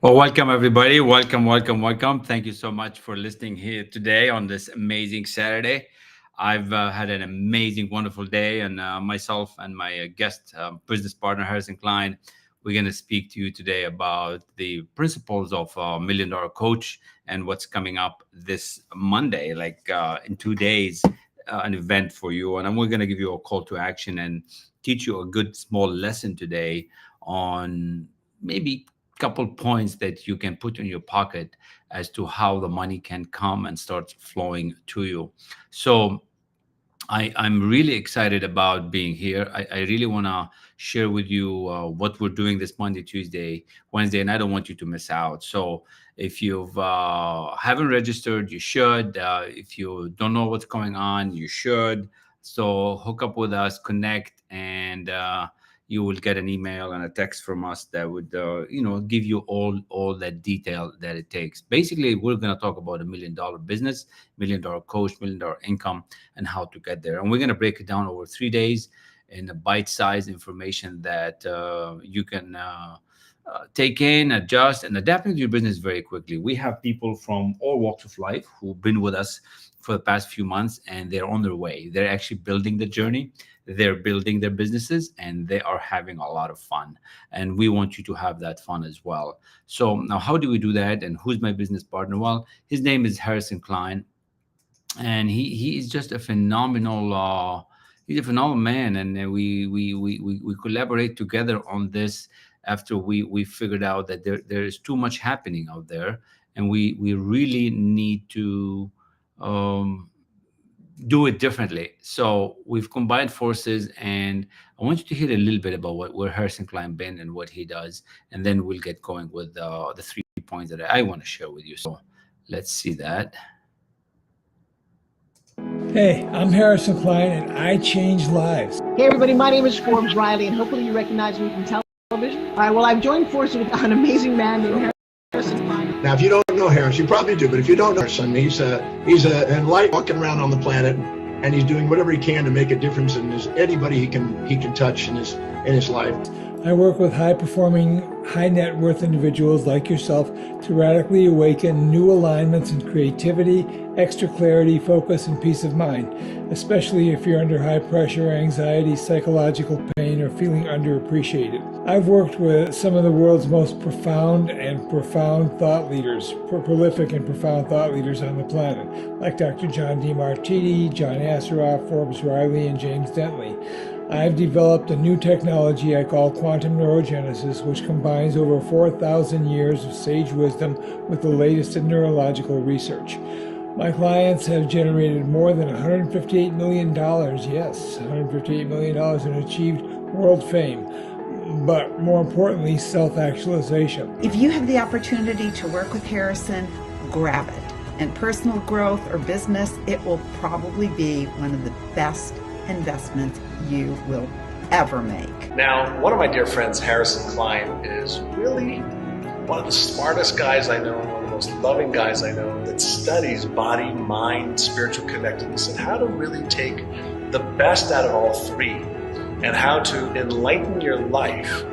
Well, welcome everybody. Welcome, welcome, welcome. Thank you so much for listening here today on this amazing Saturday. I've had an amazing, wonderful day, and myself and my guest business partner Harrison Klein, we're going to speak to you today about the principles of Million Dollar Coach and what's coming up this Monday, like in 2 days, an event for you, and then we're going to give you a call to action and teach you a good small lesson today on maybe couple points that you can put in your pocket as to how the money can come and start flowing to you. So I'm really excited about being here. I really want to share with you what we're doing this Monday, Tuesday, Wednesday, and I don't want you to miss out. So if you haven't registered, you should. If you don't know what's going on, you should. So hook up with us, connect, and you will get an email and a text from us that would, give you all that detail that it takes. Basically, we're going to talk about $1 million business, $1 million coach, $1 million income, and how to get there. And we're going to break it down over 3 days in a bite-sized information that you can take in, adjust, and adapt into your business very quickly. We have people from all walks of life who've been with us for the past few months, and they're on their way. They're actually building the journey. They're building their businesses, and they are having a lot of fun. And we want you to have that fun as well. So now, how do we do that? And who's my business partner? Well, his name is Harrison Klein, and he is just a phenomenal he's a phenomenal man, and we collaborate together on this after we figured out that there is too much happening out there, and we really need to um, do it differently. So we've combined forces, and I want you to hear a little bit about where Harrison Klein been and what he does, and then we'll get going with the 3 points that I want to share with you. So let's see that. Hey, I'm Harrison Klein, and I change lives. Hey everybody, my name is Forbes Riley, and hopefully you recognize me from television. All right, well, I've joined forces with an amazing man named Harrison Klein. Now, if you don't know Harris, you probably do, but if you don't know Harrison, he's a enlightened walking around on the planet, and he's doing whatever he can to make a difference in anybody he can touch in his life. I work with high-performing, high-net-worth individuals like yourself to radically awaken new alignments in creativity, extra clarity, focus, and peace of mind, especially if you're under high pressure, anxiety, psychological pain, or feeling underappreciated. I've worked with some of the world's most profound thought leaders, prolific and profound thought leaders on the planet, like Dr. John DeMartini, John Assaraf, Forbes Riley, and James Dentley. I've developed a new technology I call quantum neurogenesis, which combines over 4,000 years of sage wisdom with the latest in neurological research. My clients have generated more than $158 million, yes, $158 million, and achieved world fame, but more importantly, self-actualization. If you have the opportunity to work with Harrison, grab it. And personal growth or business, it will probably be one of the best investments you will ever make. Now, one of my dear friends, Harrison Klein, is really one of the smartest guys I know, one of the most loving guys I know, that studies body, mind, spiritual connectedness, and how to really take the best out of all three, and how to enlighten your life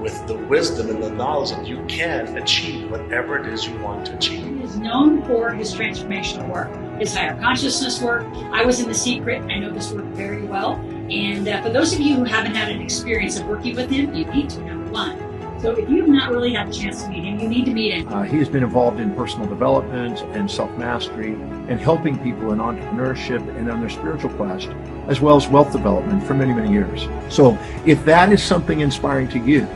with the wisdom and the knowledge that you can achieve whatever it is you want to achieve. He is known for his transformational work, his higher consciousness work. I was in The Secret. I know this work very well. And for those of you who haven't had an experience of working with him, you need to, number one. So if you've not really had the chance to meet him, you need to meet him. He has been involved in personal development and self-mastery and helping people in entrepreneurship and on their spiritual quest, as well as wealth development for many, many years. So if that is something inspiring to you,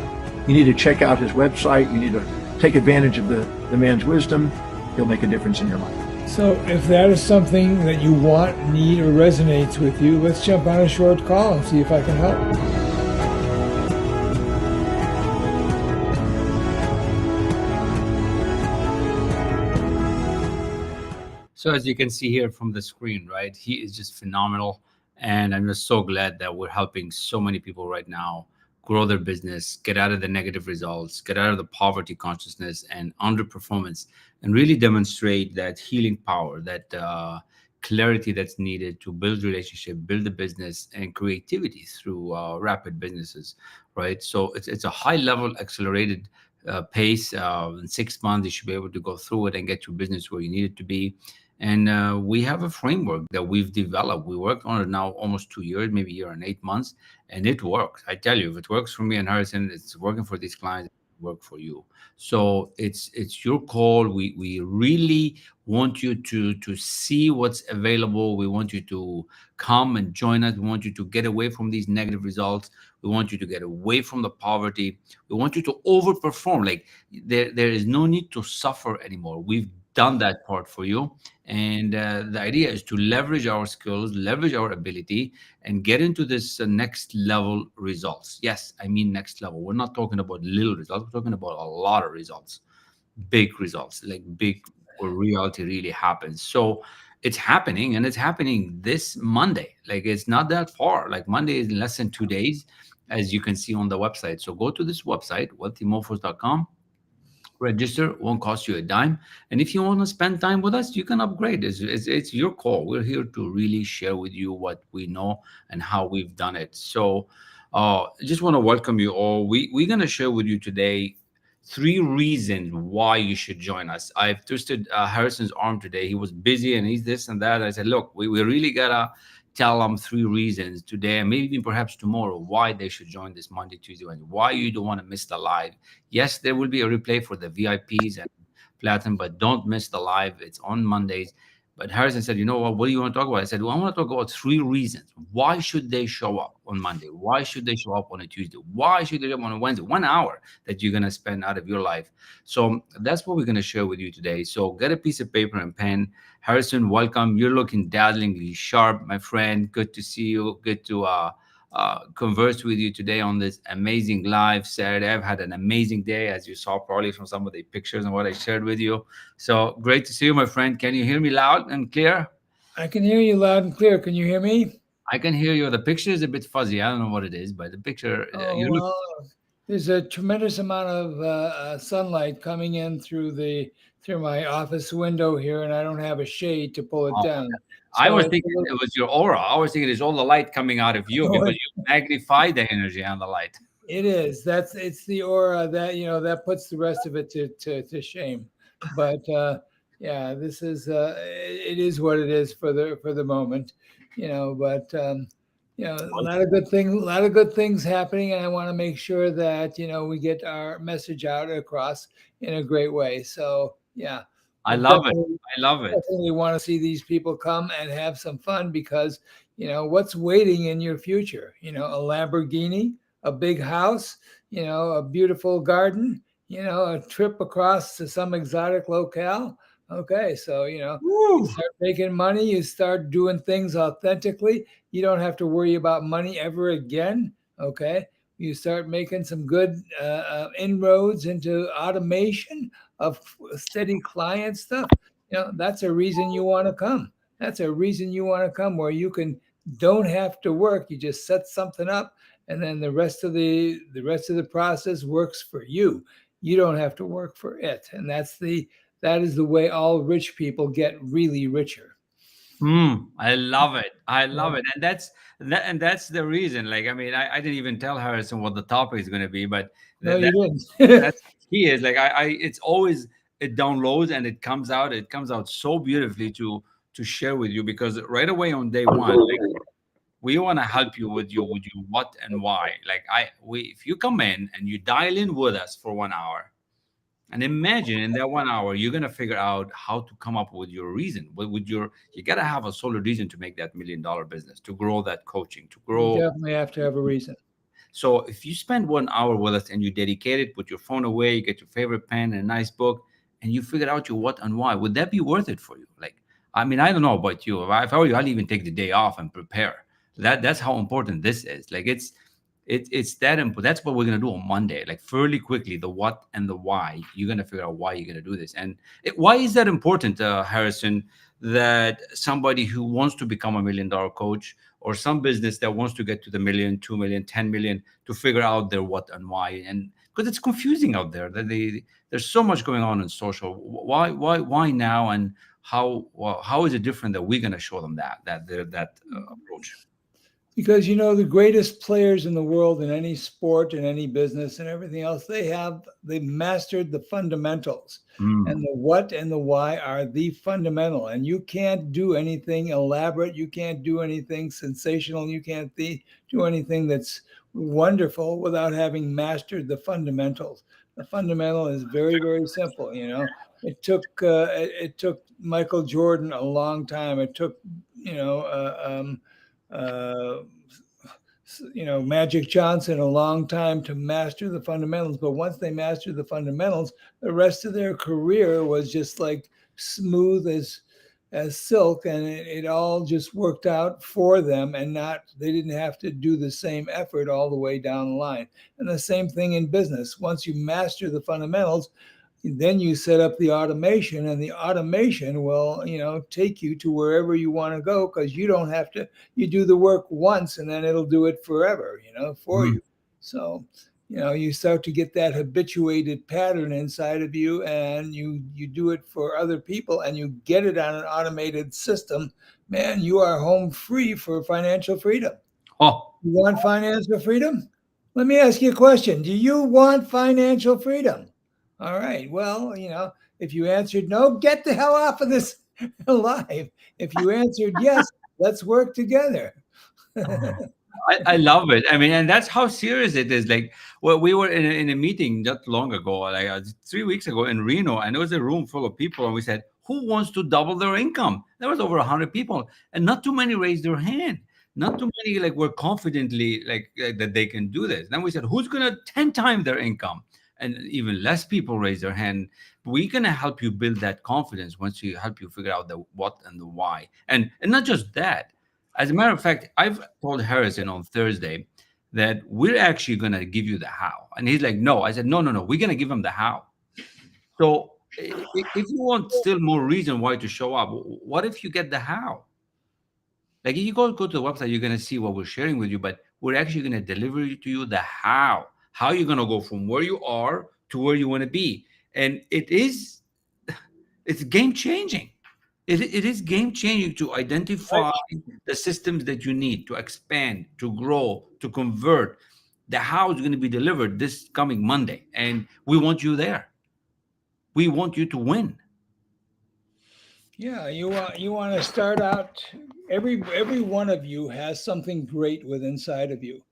you need to check out his website. You need to take advantage of the man's wisdom. He'll make a difference in your life. So if that is something that you want, need, or resonates with you, let's jump on a short call and see if I can help. So as you can see here from the screen, right, he is just phenomenal. And I'm just so glad that we're helping so many people right now grow their business, get out of the negative results, get out of the poverty consciousness and underperformance, and really demonstrate that healing power, that clarity that's needed to build relationship, build a business, and creativity through rapid businesses, right? So it's a high level accelerated pace. In 6 months, you should be able to go through it and get your business where you need it to be. And we have a framework that we've developed. We worked on it now almost 2 years, maybe a year and 8 months, and it works. I tell you, if it works for me and Harrison, it's working for these clients. Work for you. So it's your call. We really want you to see what's available. We want you to come and join us. We want you to get away from these negative results. We want you to get away from the poverty. We want you to overperform. Like there is no need to suffer anymore. We've done that part for you. And the idea is to leverage our skills, leverage our ability, and get into this next level results. Yes, I mean next level. We're not talking about little results. We're talking about a lot of results, big results, like big where reality really happens. So it's happening, and it's happening this Monday. Like it's not that far. Like Monday is in less than 2 days, as you can see on the website. So go to this website, wealthymofos.com. Register, won't cost you a dime. And if you want to spend time with us, you can upgrade. It's your call. We're here to really share with you what we know and how we've done it. So I just want to welcome you all. We're going to share with you today 3 reasons why you should join us. I've twisted Harrison's arm today. He was busy and he's this and that. I said, look, we really got to tell them 3 reasons today, and maybe even perhaps tomorrow, why they should join this Monday, Tuesday, Wednesday, why you don't want to miss the live. Yes, there will be a replay for the VIPs and Platinum, but don't miss the live. It's on Mondays. But Harrison said, you know what do you want to talk about? I said, well, I want to talk about 3 reasons. Why should they show up on Monday? Why should they show up on a Tuesday? Why should they show up on a Wednesday? 1 hour that you're going to spend out of your life. So that's what we're going to share with you today. So get a piece of paper and pen. Harrison, welcome. You're looking dazzlingly sharp, my friend. Good to see you. Good to converse with you today on this amazing live Saturday. I've had an amazing day, as you saw probably from some of the pictures and what I shared with you. So great to see you, my friend. Can you hear me loud and clear? I can hear you loud and clear. Can you hear me? I can hear you. The picture is a bit fuzzy. I don't know what it is, but the picture, Oh, you look. well, there's a tremendous amount of sunlight coming in through my office window here, and I don't have a shade to pull it Oh, down. I So was it's a thinking little, it was your aura. I was thinking it's all the light coming out of you because you magnify the energy and the light. it is. It's the aura that that puts the rest of it to shame. But yeah, this is it is what it is for the moment, But a lot of good things happening, and I want to make sure that we get our message out across in a great way. So yeah, I but love it. I love it. definitely want to see these people come and have some fun because what's waiting in your future. A Lamborghini, a big house, a beautiful garden, a trip across to some exotic locale. Okay, so you Woo. start making money, you start doing things authentically. You don't have to worry about money ever again. Okay, you start making some good inroads into automation of steady client stuff. That's a reason you want to come. That's a reason you want to come, where you don't have to work. You just set something up, and then the rest of the process works for you. You don't have to work for it, and that is the way all rich people get really richer. I love it. I love it. And that's the reason. Like, I mean, I didn't even tell Harrison what the topic is going to be, but No, you didn't. that's the key is like, it's always, it downloads and it comes out so beautifully to share with you, because right away on day one, like, we want to help you with your what and why. Like if you come in and you dial in with us for 1 hour, and imagine in that 1 hour, you're gonna figure out how to come up with your reason. With your, you gotta have a solid reason to make that $1 million business, to grow that coaching, to You grow. definitely have to have a reason. So if you spend 1 hour with us and you dedicate it, put your phone away, you get your favorite pen and a nice book, and you figure out your what and why, would that be worth it for you? Like, I mean, I don't know about you. If I were you, I'd even take the day off and prepare. That's how important this is. Like it's that important. That's what we're gonna do on Monday. Like fairly quickly, the what and the why. You're gonna figure out why you're gonna do this, and why is that important, Harrison? That somebody who wants to become $1 million coach, or some business that wants to get to the million, 2 million, 10 million, to figure out their what and why, and because it's confusing out there. That there's so much going on in social. Why now, and how is it different that we're gonna show them that approach? Because the greatest players in the world in any sport and any business and everything else, they mastered the fundamentals. And Mm. the what and the why are the fundamental. And you can't do anything elaborate, you can't do anything sensational, you can't do anything that's wonderful without having mastered the fundamentals. The fundamental is very, very simple. It took Michael Jordan a long time. It took uh, Magic Johnson a long time to master the fundamentals. But once they mastered the fundamentals, the rest of their career was just like smooth as silk, and it all just worked out for them, and not they didn't have to do the same effort all the way down the line. And the same thing in business. Once you master the fundamentals, then you set up the automation, and the automation will take you to wherever you want to go, because you don't have to. You do the work once and then it'll do it forever for Mm. you. So you start to get that habituated pattern inside of you, and you do it for other people, and you get it on an automated system. Man, you are home free for financial freedom. Oh, You want financial freedom? Let me ask you a question. Do you want financial freedom? All right. Well, if you answered no, get the hell off of this live. If you answered yes, let's work together. I love it. I mean, and that's how serious it is. Like, well, we were in a meeting not long ago, like 3 weeks ago in Reno, and there was a room full of people, and we said, "Who wants to double their income?" There was over 100 people, and not too many raised their hand. Not too many like were confidently that they can do this. Then we said, "Who's gonna 10 times their income?" And even less people raised their hand. We're gonna help you build that confidence once we help you figure out the what and the why, and not just that. As a matter of fact, I've told Harrison on Thursday that we're actually going to give you the how. And he's like, no. I said, no, no, no. We're going to give him the how. So if you want still more reason why to show up, what if you get the how? Like if you go to the website, you're going to see what we're sharing with you, but we're actually going to deliver to you the how you're going to go from where you are to where you want to be. And it's game changing. It is game changing to identify the systems that you need to expand, to grow, to convert. The how is going to be delivered this coming Monday, and we want you there. We want you to win. Yeah, you want to start out. Every one of you has something great within inside of you.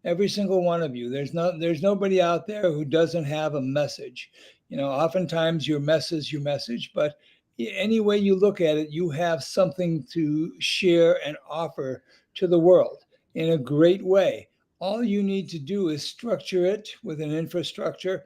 Every single one of you. There's nobody out there who doesn't have a message. Oftentimes your mess is your message, but any way you look at it, you have something to share and offer to the world in a great way. All you need to do is structure it with an infrastructure,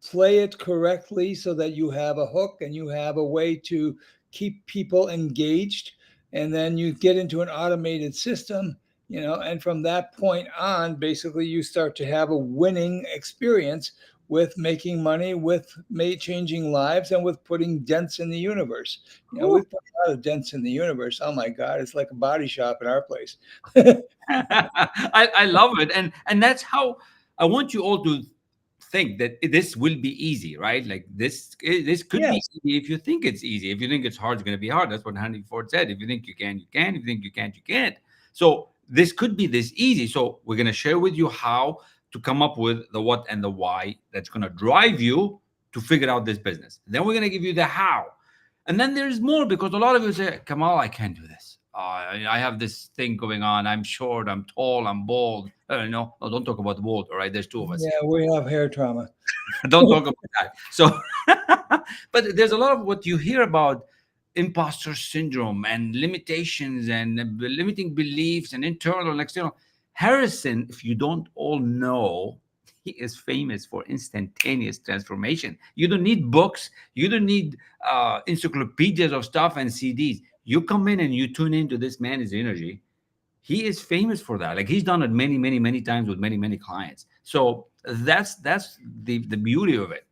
play it correctly so that you have a hook and you have a way to keep people engaged, and then you get into an automated system, and from that point on, basically you start to have a winning experience with making money, with changing lives, and with putting dents in the universe. We've put a lot of dents in the universe. Oh my God, it's like a body shop in our place. I love it, and that's how I want you all to think that this will be easy, right? Like this could be Yes. easy if you think it's easy. If you think it's hard, it's going to be hard. That's what Henry Ford said. If you think you can, you can. If you think you can't, you can't. So this could be this easy. So we're going to share with you how to come up with the what and the why that's going to drive you to figure out this business. Then we're going to give you the how. And then there's more, because a lot of you say, Kamal, I can't do this. I have this thing going on. I'm short, I'm tall, I'm bald. No, don't talk about bald. All right, there's two of us Yeah, we have hair trauma. here. Don't talk about that. So, but there's a lot of what you hear about imposter syndrome and limitations and limiting beliefs and internal and external. Harrison, if you don't all know, he is famous for instantaneous transformation. You don't need books. You don't need encyclopedias of stuff and CDs. You come in and you tune into this man's energy. He is famous for that. Like he's done it many, many, many times with many, many clients. So that's the beauty of it.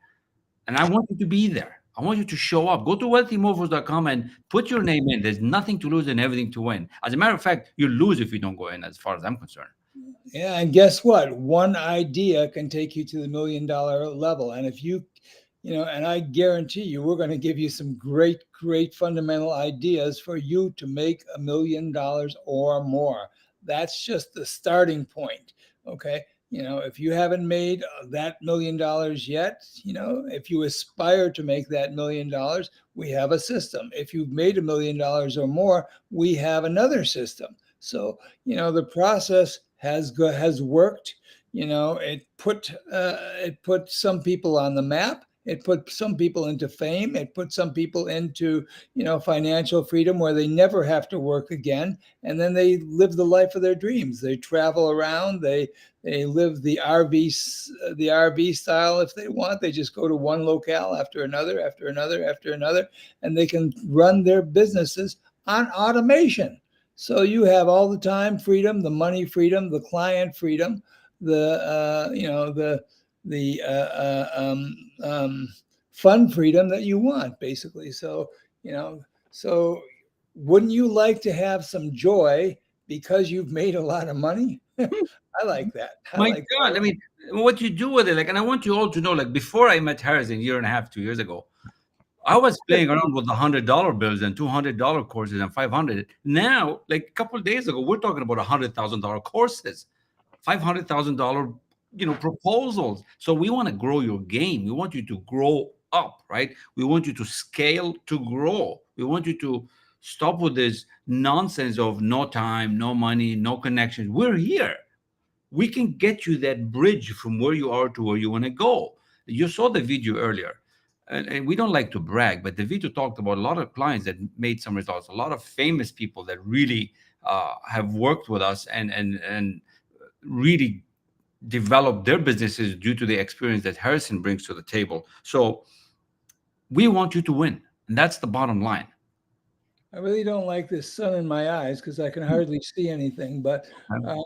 And I want you to be there. I want you to show up. Go to wealthymorphos.com and put your name in. There's nothing to lose and everything to win. As a matter of fact, you lose if you don't go in, as far as I'm concerned. Yeah, and guess what? One idea can take you to the $1 million level. And if and I guarantee you, we're going to give you some great fundamental ideas for you to make $1 million or more. That's just the starting point. Okay. If you haven't made that $1 million yet, if you aspire to make that $1 million, we have a system. If you've made $1 million or more, we have another system. So, the process has worked. It put some people on the map. It put some people into fame. It put some people into, financial freedom where they never have to work again. And then they live the life of their dreams. They travel around. They live the RV style if they want. They just go to one locale after another, after another, after another, and they can run their businesses on automation. So you have all the time freedom, the money freedom, the client freedom, the fun freedom that you want, basically. So wouldn't you like to have some joy because you've made a lot of money? I like that. My God, I mean, what you do with it, like, and I want you all to know, like, before I met Harrison a year and a half, 2 years ago, I was playing around with the $100 bills and $200 courses and 500. Now, like a couple of days ago, we're talking about $100,000 courses, $500,000, proposals. So we want to grow your game. We want you to grow up, right? We want you to scale to grow. We want you to stop with this nonsense of no time, no money, no connections. We're here. We can get you that bridge from where you are to where you want to go. You saw the video earlier, and we don't like to brag, but the video talked about a lot of clients that made some results, a lot of famous people that really have worked with us and really developed their businesses due to the experience that Harrison brings to the table. So we want you to win, and that's the bottom line. I really don't like this sun in my eyes because I can hardly see anything. But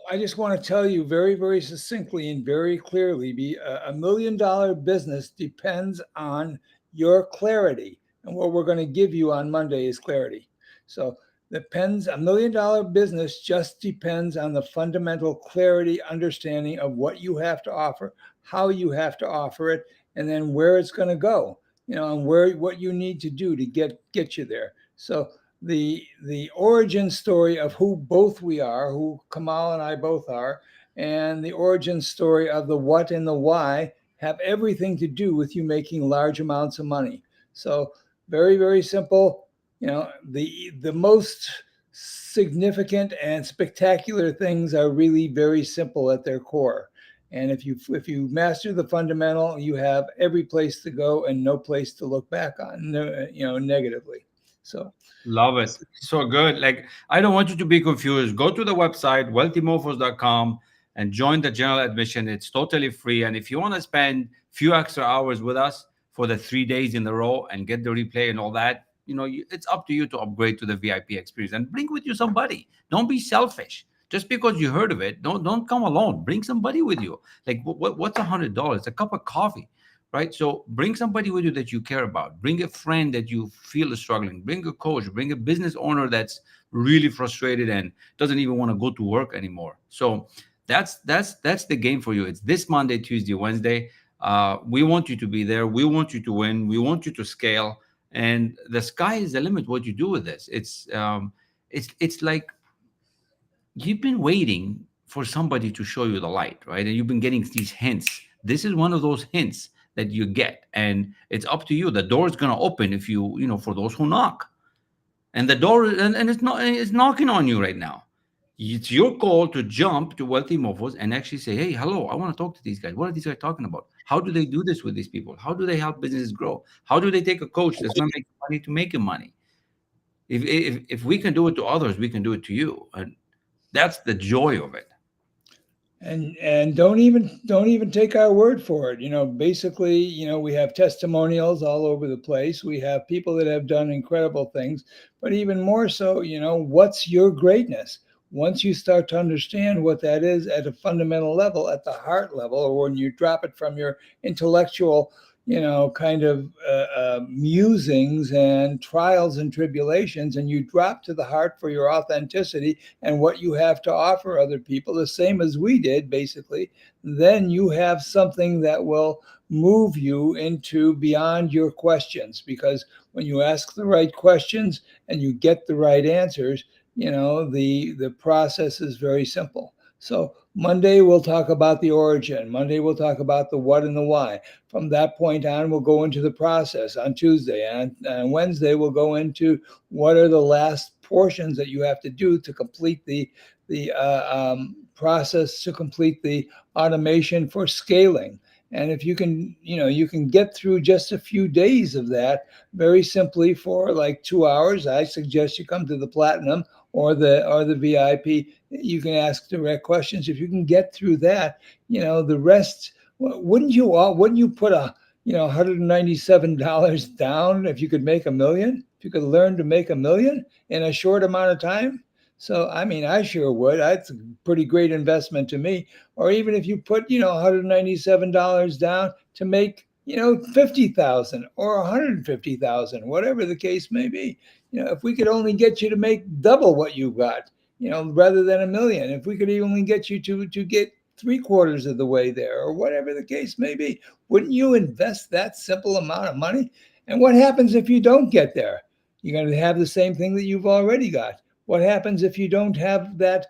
I just want to tell you very, very succinctly and very clearly, a $1 million business depends on your clarity. And what we're going to give you on Monday is clarity. So a $1 million business just depends on the fundamental clarity, understanding of what you have to offer, how you have to offer it, and then where it's going to go, and what you need to do to get you there. So the origin story of who both we are, who Kamal and I both are, and the origin story of the what and the why have everything to do with you making large amounts of money. So very, very simple. The most significant and spectacular things are really very simple at their core. And if you master the fundamental, you have every place to go and no place to look back on, negatively. So love it. So good. Like, I don't want you to be confused. Go to the website, wealthymofos.com, and join the general admission. It's totally free. And if you want to spend a few extra hours with us for the 3 days in a row and get the replay and all that, it's up to you to upgrade to the VIP experience and bring with you somebody. Don't be selfish. Just because you heard of it, don't come alone. Bring somebody with you. Like, what's $100? A cup of coffee. Right? So bring somebody with you that you care about. Bring a friend that you feel is struggling. Bring a coach. Bring a business owner that's really frustrated and doesn't even want to go to work anymore. So that's the game for you. It's this Monday, Tuesday, Wednesday. We want you to be there. We want you to win. We want you to scale. And the sky is the limit. What you do with this, it's like you've been waiting for somebody to show you the light, right? And you've been getting these hints. This is one of those hints that you get, and it's up to you. The door is going to open if for those who knock, and the door and it's knocking on you right now. It's your call to jump to Wealthy Mofos and actually say, hey, hello, I want to talk to these guys. What are these guys talking about? How do they do this with these people? How do they help businesses grow? How do they take a coach that's not making money to make money? If we can do it to others, we can do it to you, and that's the joy of it. And don't even take our word for it. Basically, we have testimonials all over the place. We have people that have done incredible things, but even more so, what's your greatness? Once you start to understand what that is at a fundamental level, at the heart level, or when you drop it from your intellectual kind of musings and trials and tribulations, and you drop to the heart for your authenticity and what you have to offer other people, the same as we did, basically, then you have something that will move you into beyond your questions. Because when you ask the right questions and you get the right answers, the process is very simple. So Monday we'll talk about the origin. Monday we'll talk about the what and the why. From that point on, we'll go into the process on Tuesday. And on Wednesday, we'll go into what are the last portions that you have to do to complete the process, to complete the automation for scaling. And if you can, you can get through just a few days of that very simply for like 2 hours. I suggest you come to the platinum or the VIP. You can ask direct questions. If you can get through that, the rest. Wouldn't you put $197 down if you could make $1 million? If you could learn to make $1 million in a short amount of time? So, I mean, I sure would. That's a pretty great investment to me. Or even if you put, $197 down to make, 50,000 or 150,000, whatever the case may be. If we could only get you to make double what you got, rather than $1 million, if we could only get you to get 3/4 of the way there, or whatever the case may be, wouldn't you invest that simple amount of money? And what happens if you don't get there? You're going to have the same thing that you've already got. What happens if you don't have that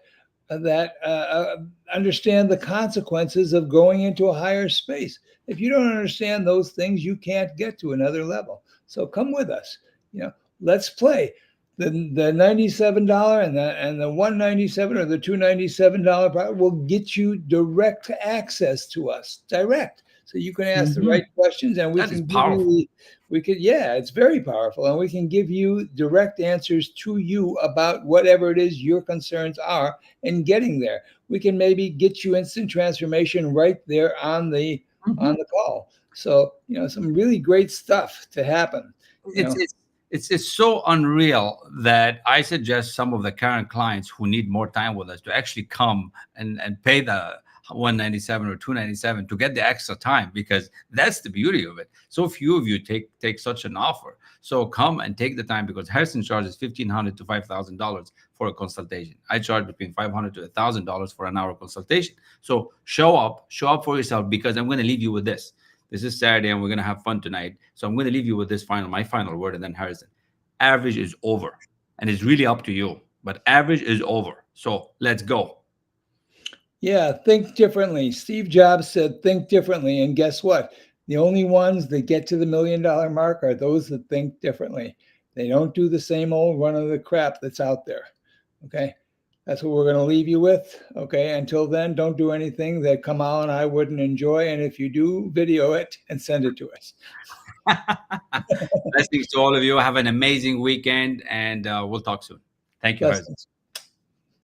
understand the consequences of going into a higher space? If you don't understand those things, you can't get to another level. So come with us. Let's play. The $97 and the $197 or the $297 product will get you direct access to us, direct. So you can ask the right questions, and That is powerful. It's very powerful, and we can give you direct answers to you about whatever it is your concerns are in getting there. We can maybe get you instant transformation right there on the call. So some really great stuff to happen. It's so unreal that I suggest some of the current clients who need more time with us to actually come and pay the 197 or 297 to get the extra time, because that's the beauty of it. So few of you take such an offer. So come and take the time, because Harrison charges $1,500 to $5,000 for a consultation. I charge between $500 to $1,000 for an hour consultation. So show up for yourself, because I'm going to leave you with this. This is Saturday, and we're going to have fun tonight. So I'm going to leave you with my final word, and then Harrison. Average is over, and it's really up to you. But average is over. So let's go. Yeah, think differently. Steve Jobs said, think differently. And guess what? The only ones that get to the $1 million mark are those that think differently. They don't do the same old run of the crap that's out there. Okay. That's what we're going to leave you with. Okay. Until then, don't do anything that Kamal and I wouldn't enjoy. And if you do, video it and send it to us. Blessings to all of you. Have an amazing weekend, and we'll talk soon. Thank you, Harrison.